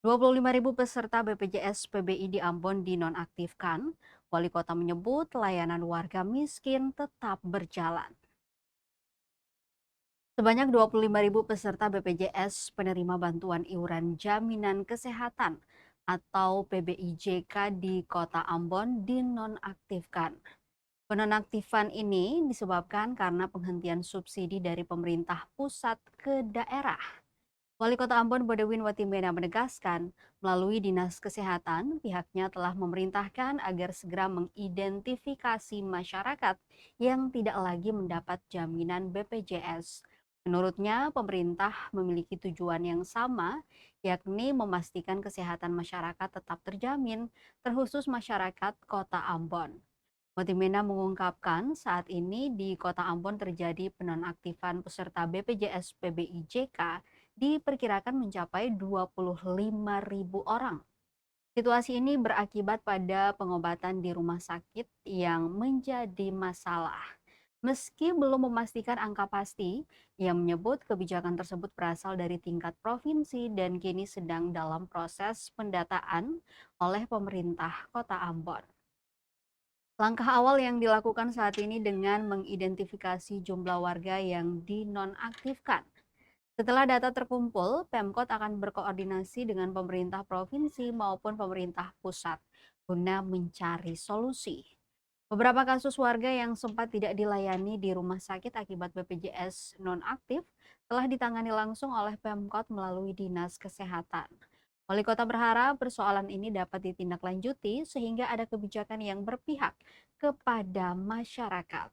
25.000 peserta BPJS PBI di Ambon dinonaktifkan. Wali kota menyebut layanan warga miskin tetap berjalan. Sebanyak 25.000 peserta BPJS penerima bantuan iuran jaminan kesehatan atau PBIJK di kota Ambon dinonaktifkan. Penonaktifan ini disebabkan karena penghentian subsidi dari pemerintah pusat ke daerah. Wali Kota Ambon Bodewin Watimena menegaskan, melalui Dinas Kesehatan, pihaknya telah memerintahkan agar segera mengidentifikasi masyarakat yang tidak lagi mendapat jaminan BPJS. Menurutnya, pemerintah memiliki tujuan yang sama, yakni memastikan kesehatan masyarakat tetap terjamin, terkhusus masyarakat Kota Ambon. Watimena mengungkapkan saat ini di Kota Ambon terjadi penonaktifan peserta BPJS PBIJK diperkirakan mencapai 25.000 orang. Situasi ini berakibat pada pengobatan di rumah sakit yang menjadi masalah. Meski belum memastikan angka pasti, ia menyebut kebijakan tersebut berasal dari tingkat provinsi dan kini sedang dalam proses pendataan oleh pemerintah Kota Ambon. Langkah awal yang dilakukan saat ini dengan mengidentifikasi jumlah warga yang dinonaktifkan. Setelah data terkumpul, Pemkot akan berkoordinasi dengan pemerintah provinsi maupun pemerintah pusat guna mencari solusi. Beberapa kasus warga yang sempat tidak dilayani di rumah sakit akibat BPJS nonaktif telah ditangani langsung oleh Pemkot melalui Dinas Kesehatan. Wali Kota berharap persoalan ini dapat ditindaklanjuti sehingga ada kebijakan yang berpihak kepada masyarakat.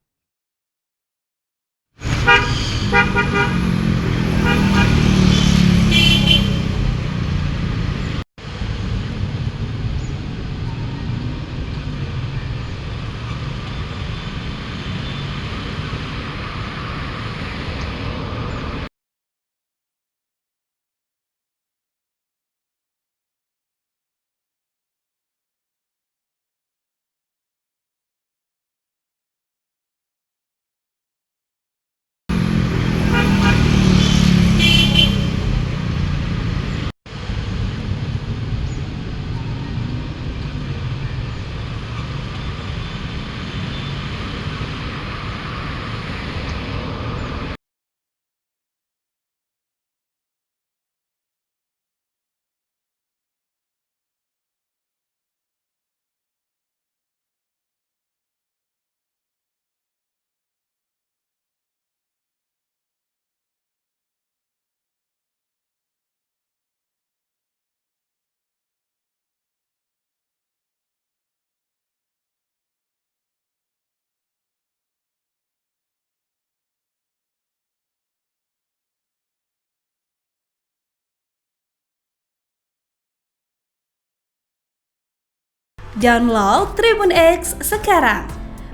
Download Tribun X sekarang,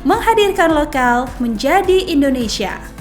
menghadirkan lokal menjadi Indonesia.